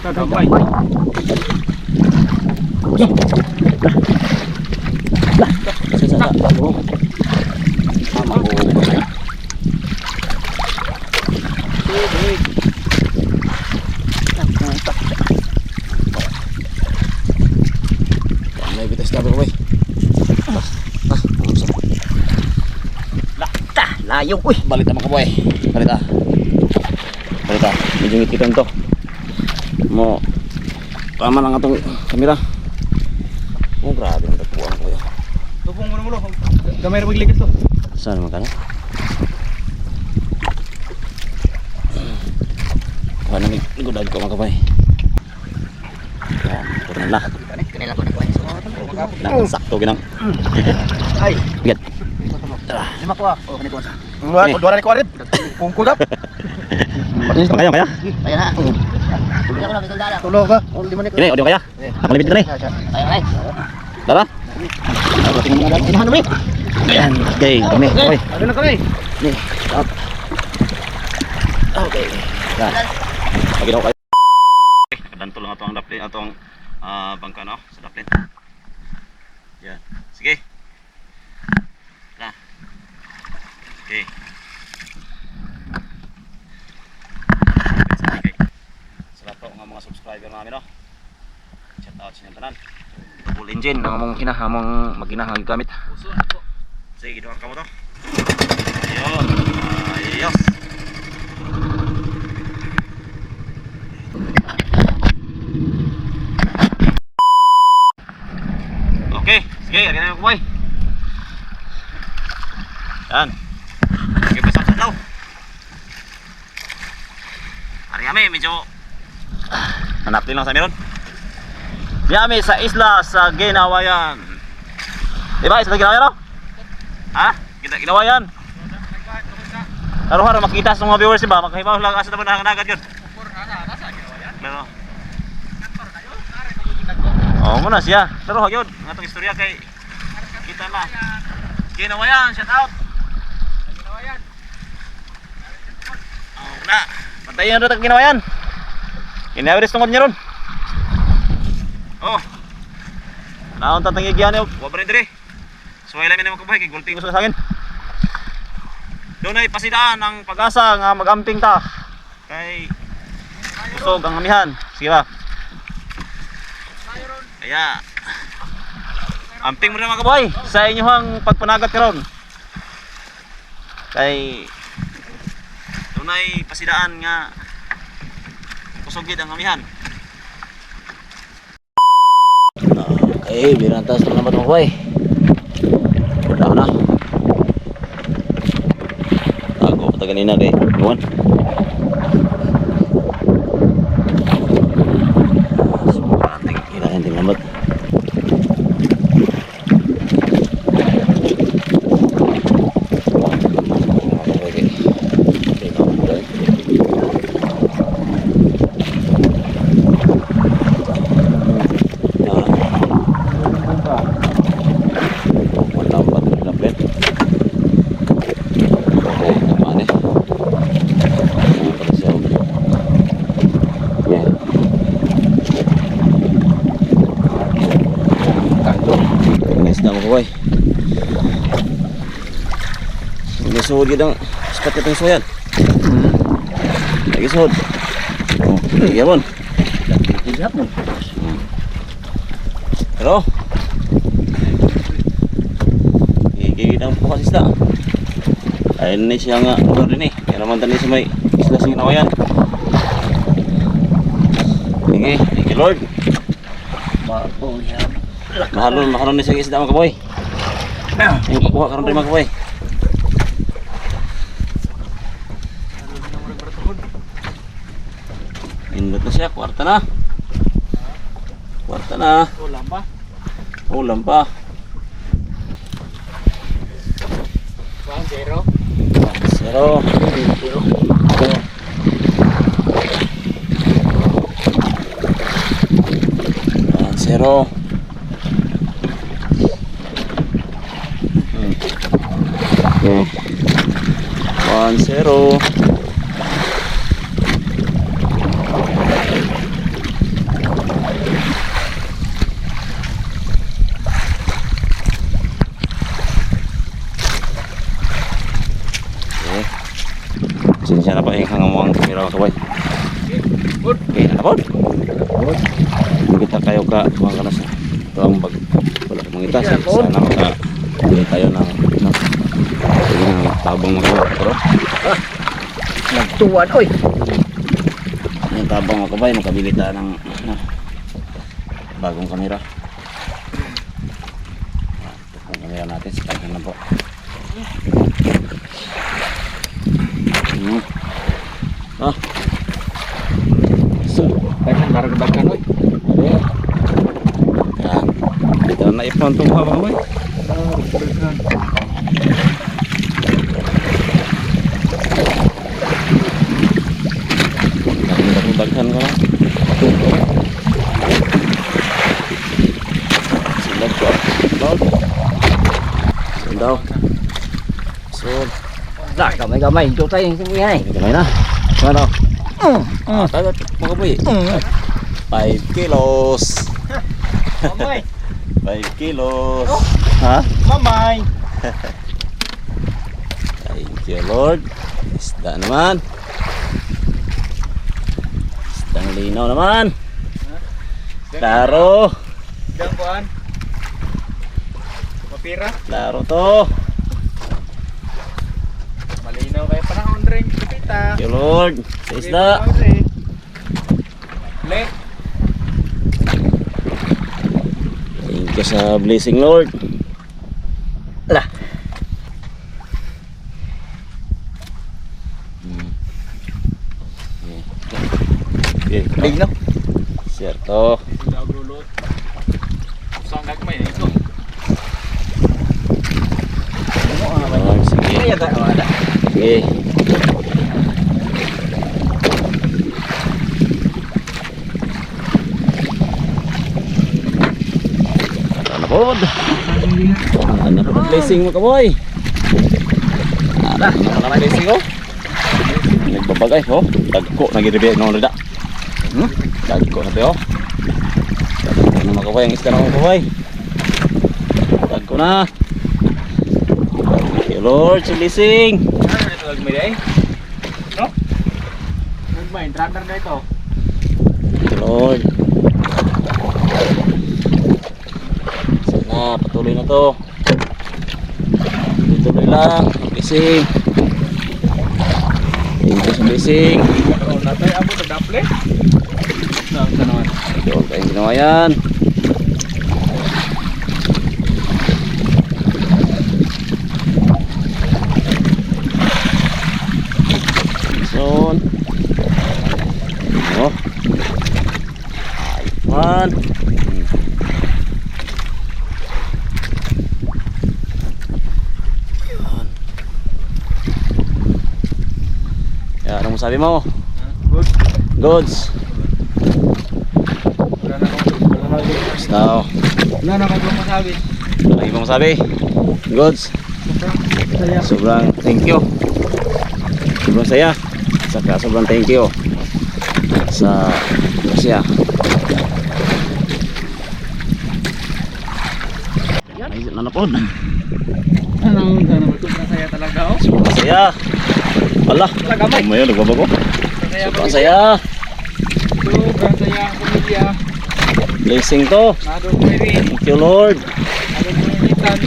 Gamay. May bitas na ba, boy? Layo, uy. Balita mga boy. Balita. Medyo ngititan to. Mo tama lang atong kamera. Oh, grabe ang tagpuan ko. Tupong mo na. Gamay ra maglikas to. Saan naman ka na? Ano may gudag ko mga boy. Yan, puro na. Kanila ko na kuha. Sakto ginang. Ay, Bigat. lima ko ah. Oh, kanito sa. Wala, dua ni ko arip. Pungkul ka. Kaya. Kaya na. Tulog ko na bisaldala. Tulog ka. Oh, di man ni. Ini, audio kaya? Ako libit ka ni. Ay, ay. Tara. Tingnan mo na dali. Inahan mo. Yan, okay, kami. Okay. Ano na kami? Ni, stop. Okay. Yan. Pagi daw kayo. Kadanto lang ato ang daplin, atong bangka no, sa daplin. Yan. Sige. Na. Okay. Okay. Salamat po nga mga subscriber namin no. Shout out sa inyong tanan. Full engine ang among hinahang maginahang gamit. Sige, ginawa ka mo to. Ayun. Ayos. Okay, sige, ari na yung kumain. Yan. Sige, pasok sa tao. Ari kami, medyo hanap din lang sa meron. Kami sa isla sa Ginawayan. Diba, isla Ginawayan no? Ha? Ginawayan. Haro-haro makita sa mga viewers diba? Magkahibaw lang asa naman nanganagad yun. Pero oh, muna siya. Pero yun, nga itong istorya kay kita na. Ginawayan, shout out. Ginawayan. Oh, na. Pantayin na rin ang Ginawayan. Inawiris tungkol niya ron. Oh. Naon tatang igyan niyo, wa ba dire. Suway lang ni mo kabahay kay gulting gusto sa akin. Doon ay pasidaan ang pag-asa nga mag-amping ta. Kay usog ang amihan. Sige ba? Kaya amping mo na mga kabahay sa inyong pagpanagat karon. Kay doon ay pasidaan nga usogid ang amihan. Okay, birantas na naman mga kabahay. Udah na. Ako pa kanina kay Juan. Semua anting ilahin din lambat. Boy. Nisuhod yun ang spot na itong suyan. Lagi suhod. Lagi yapon. Lagi yapon. Pero gigigit ang pukas isda. Ayun na siya nga lugar din eh. Kaya naman tani sa may isla sa Ginawayan. Sige, thank you Lord. Mahalon ni sa isda mga kaboy. Yung kukuha karon rin mga kaboy. Indot na siya, kwarta na. Kwarta na. Ulam pa. Ulam pa. 1-0. 1-0. Okay. 1-0. Pasensya na po yung hangamang kamera mga kabay. Okay, ano po? Kita kayo ka mga kanas. Ito ang bag. Wala kang mga itas. Sana makabili tayo ng tabang mga kabay. Pero Nagtuwan, oy. yung tabang mga kabay, makabili tayo ng bagong kamera. Ang kamera natin, sikat na po. So, Kaya naragdagan, oy. yan. Dito na naipon itong mga kabay. Daghan ko lang. Silag ko. Sundaw. Sun. Dah, gamay-gamay. Ito tayo yung sabihin, eh. Gamay na. Ano? Tayo mga boy. 5 kilos. Mamay. 5 kilos. Ha? Mamay. Thank you Lord. Isda naman. Isdang linaw naman. Klaro. Diyan kuan. Mapira. Klaro to. Malinaw kayo panahon rin. Kita. Thank you Lord. Sa isda. Le. Thank you sa blessing Lord. Ala. Okay. Linaw. Certo. Sudah gulot. Saan gagmay na ito? Sige. Ay, ada. Sige. Ano po? Ano po blessing mo ka boy? Ano na blessing ko? Nagbabagay oh. Dagko nagiribiyag ng rida. Dagko na tayo. Ano makaway ang isda ng makaway? Dagko na. Thank you Lord sa blessing. Ano ito gagmay ay? No? Gagmay, drummer na ito. Thank you Lord. Sana patuloy na to. Tuloy lang. Blessing. Thank you sa blessing. Oh, natay abo to daple. No, sa naman. Doon tayong ginawa yan. Son. Oh. Ayun. Ya, ano mo sabi mo? Good. Goods. Wala na Now, Wala na kayo masabi. lagi mo masabi? Goods. Saya. Sobrang thank you. Sobrang saya. Saka sobrang thank you sa Russia. Ay, nanapod. Anong ganun? Sobrang saya talaga, oh. Sobrang saya. Ala, Tagamay. umayo, nagbabago. Saya Sobrang pamilya. saya. Sobrang saya ang pamilya. Blessing to. Nadong Mary. Thank you Lord. Nadong Meritan.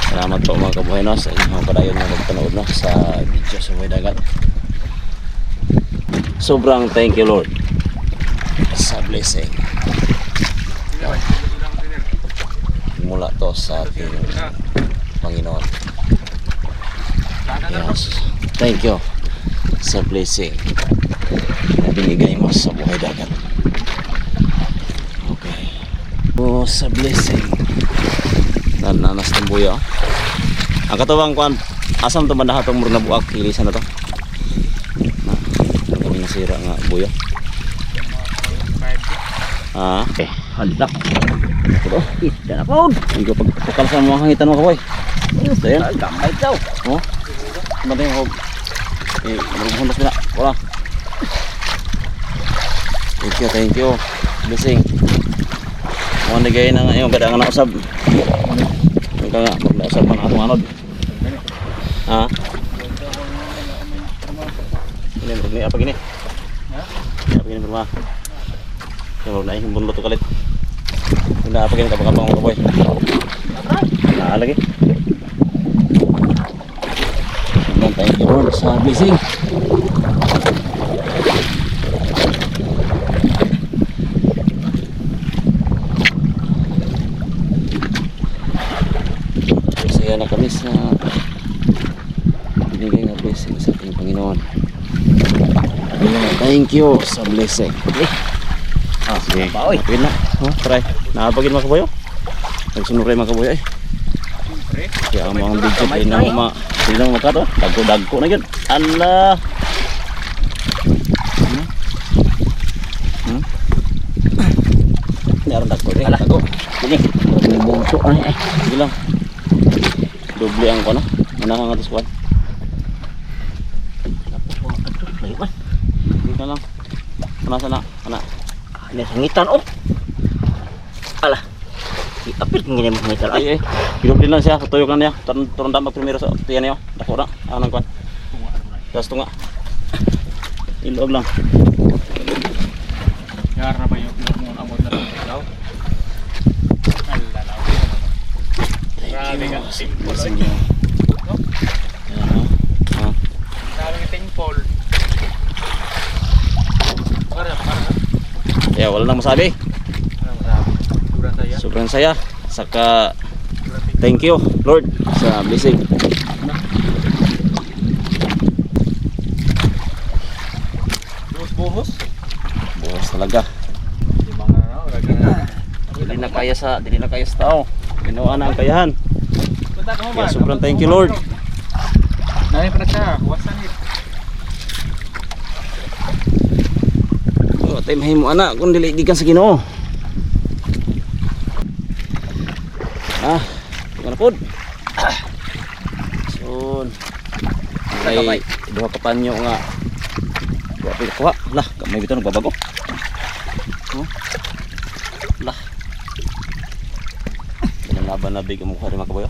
Salamat po mga kabuhay no, sa inyong padayon na magpanood no, sa video sa Buhay Dagat. Sobrang thank you Lord sa blessing. Mula to sa ating Panginoon. Yes. Thank you sa blessing na binigay mo sa Buhay Dagat. Okay. O sa blessing nanas ng buya. Ang katawang kuan asam to bandaha tong murna buak ilisan na to. Kami nasira nga buya. Ah, okay. Haldak. Ito. Isda na po. Hindi ko pagkakal sa mga hangitan mo kaboy. Dayan. Gamay daw. Oh. Manda yung hob. Eh, marunong na. Wala. Thank you. Blessing. Mo nigay na ngayon kada nga nausab. Ang nga maglausab man atong anod. Ha? Ini apa gini? Ha? Apa gini berma? Yang udah ini bunlut kalit. Udah apa gini kapang-kapang mga boy? Nah, lagi. Thank you Lord sa blessing. Saya na kami sa binigay na blessing sa ating Panginoon. Thank you sa blessing. Sige. Pagin na. Try. Nakapagin mga kabayo. Nagsunuray mga kabayo eh. Kaya ang mga video ay na sila na makato. Dagko na yun. Allah. Meron dagko rin. Dagko. Sige. Bungso ay. Sige lang. Doble ang ko na. Manang ang atas kuwan. Sige ka lang. Sana. Ini sangitan oh. Alah. Apil kang ganyan mangitan ay. Ay. Ginublin lang siya. Tuyok lang niya. Turun dapat primero sa tiyan niya. Dako na. Anang kuwan. Tapos tunga. Ilog lang. Yar na ba yung amot na daw? Grabe ka. Simple Blessing lang. niyo. Ayan. Sabi ng tingpol. Para. Kaya wala nang masabi. Durang saya. Sobrang saya. Saka thank you Lord sa blessing. Buhos. Bukas talaga. Di mga Dili na kaya sa tao. Ginawa na ang kayahan. Punta ka mo Kaya sobrang thank you Lord. Nami pa na siya. Kuwasan it. Oh, tayo mahimo ana kung dili gikan sa Ginoo. Tingnan pod. Son. Ay, duha ka panyo nga. Wa pa kuha. Lah, may bitaw nagbabago. Lah. Laban na big mo kuha rin mga kabayo.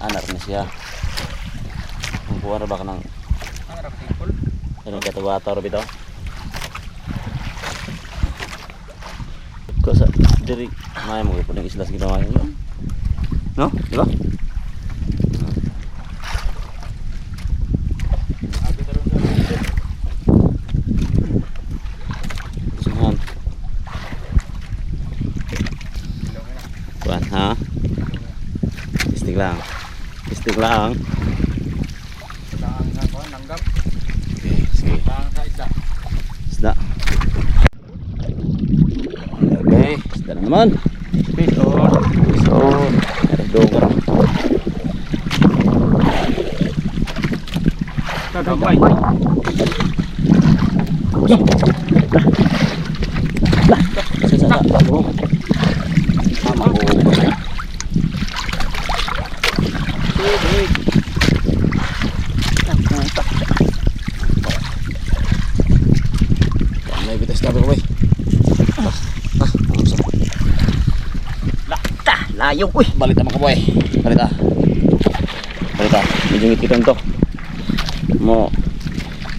Anak na siya. Ang buwan na ba ka ng Ang harap tingpol. ano katawa-tawa rin bitaw? Kasi diri may mo po ng islas ginawa niyo. No? Di ba? Suhan. Kuan ha? Istig lang. Ang ako nanggap. Okay, sige. Ang sa isda. Isda. Okay, isda na naman. So, doon ka. Kagambay. Sa. Oh. Tama ko. May bitas tabi ko, boy. Layo uy. Balita mga kaboy. Balita. Medyo ngitikan to. Mo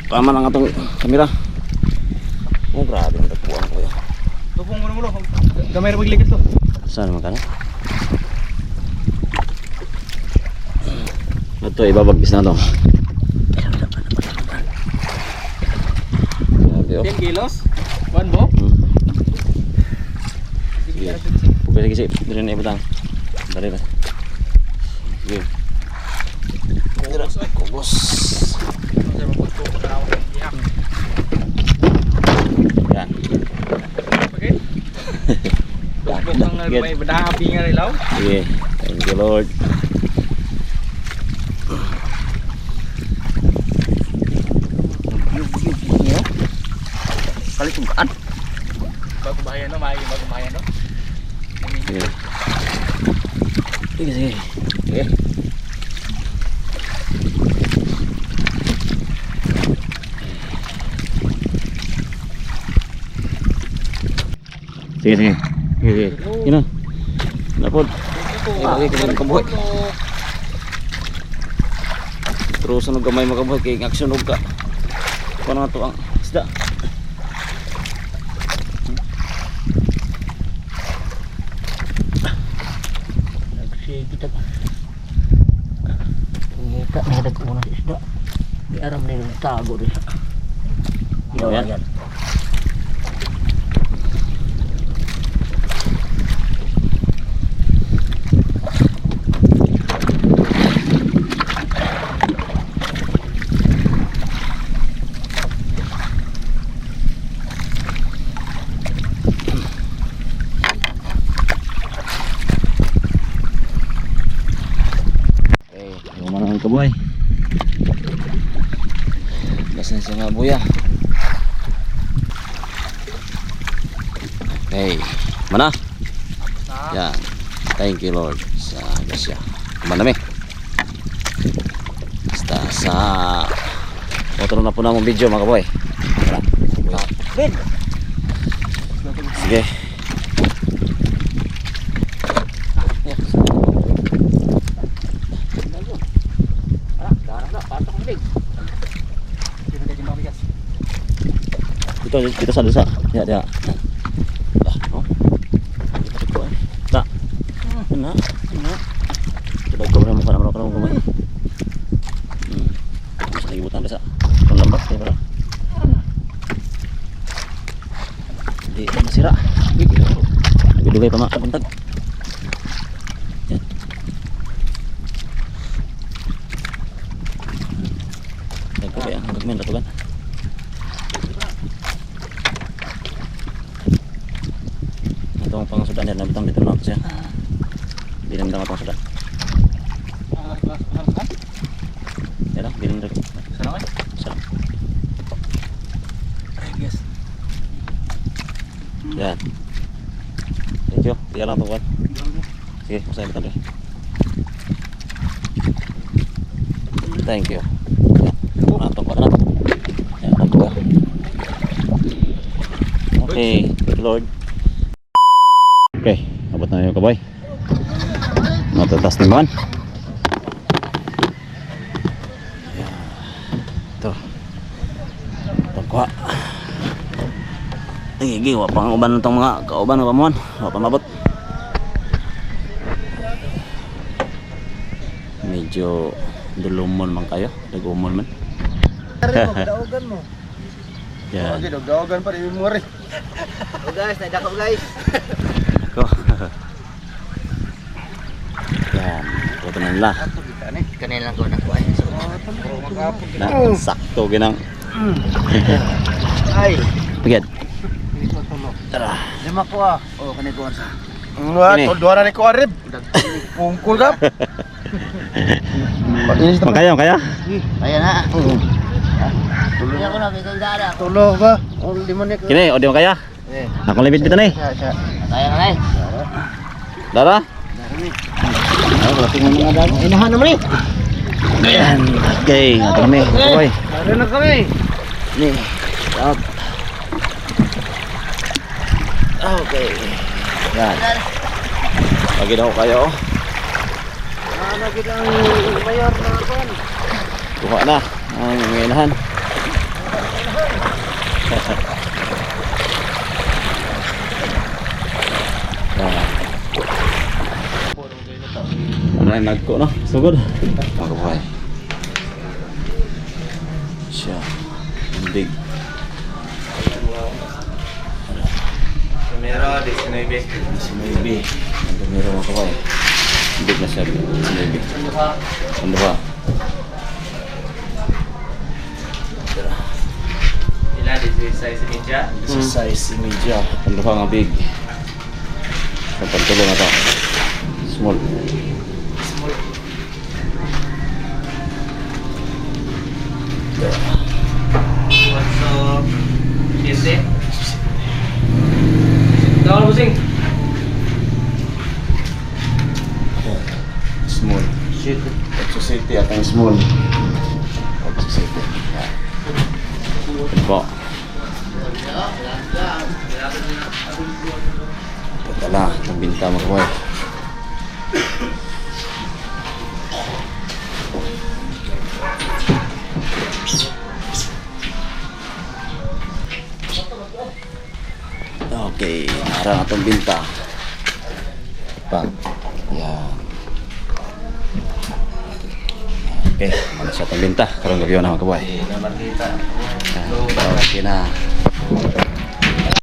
tama lang atong kamera. Oh, grabe ang tagpuan ko ya. Tupong mo mulo. Gamay ra paglikas to. Saan naman ka na? Ito, ibabagis na to. Grabe, oh. 10 kilos. One bo. Sige. Pwede kasi, dito na ibutang. Dari na. Sige. Kugos. Yan. Okay. Bukang may badahapi nga ilaw. Sige. Thank you Lord. Kali tungkaan. Bago bahayan no, bago bahayan no. Sige. Sige. Sige, sige. Sige, sige. Ino. Napod. Lagi ka ng kabuhay. Terus ano gamay makabuhay kay action og ka. Kuno nga to ang isda. Kita ngeka na dag una sa isda. Di aram na yung tago rin. Yan. Yung mana ng kabuhay. Basan siya nga buya. Okay, mana? Yan. Thank you Lord sa grasya. Manami. Basta sa otro na po na mong video mga kabuhay. Tara. Sige. Dito sa desa. Ya, ya. Lah, oh. Tak. Enak, enak. Coba kau orang makan orang rumah. Bisa lagi butan desa. Kon lambat ya, Pak. Di masira. Dugay pa makapuntag. Yan. Dagko ba yan? Gagmin datugan. Itong pangsudan yan, nabitang dito na siya. Binamdang atong sudan. Yan lang, binamdang. Salamat. Sarap. Yes. Yan. Thank you. Tiyan lang ito. Sige, masaya bitang dito. Thank you. Yan. Atong kwa na. Yan, atong kwa. Okay, thank you Lord. Okay, abot na yung kaboy. Matatas naman. Ito. Ito kwa. Igi, wapang uban itong mga kauban na pamuhan. Wapang mabot. Medyo dulumon man kayo. Dagumon man. Daogan mo. Yan. Okay, daogan pa rin mo rin. Oh guys, naidakap guys. Ko. Yan. Ito na nila. Kanina lang ko nakuha. Na, sakto ginang. Ay. Pagyan. Tara. Lima ko oh kanito sa. Ini. Dua ni ko arib. Pungkul ka. Makaya, makaya. Ayan na. Tuloy ako na, may kagdara. Tulo ba? O lima ni ko. Kini, o di makaya. Akong libid dito na eh. Kaya na eh. Dara? Ay, wala mo mga dago. Inahan naman eh. Ayan. Okay, ito kami. Boy. Ano na kami? Ni. Out. Okay. Yan. Lagi daw kayo. Lagi ang mayor na kon. Kuha na ang ngainahan. Ano yung nagko no? Sugod. Magabuhay. Siya. Big. Kamera 19. 19. Ang kamera mo kaway. Big na siya. 19. Ano ba? Ilan dito size media? This is size media. Ano ba nga big? Ang pagtulo na to. Small. What's up? Siete? Daw busing. Small. Shit. Otso city at ang small. Otso city. Ito po. binta mga kaboy. Okay, nara na itong binta. Pag, yan. Okay, malas itong binta. Karong gabi na mga kaboy. Okay na.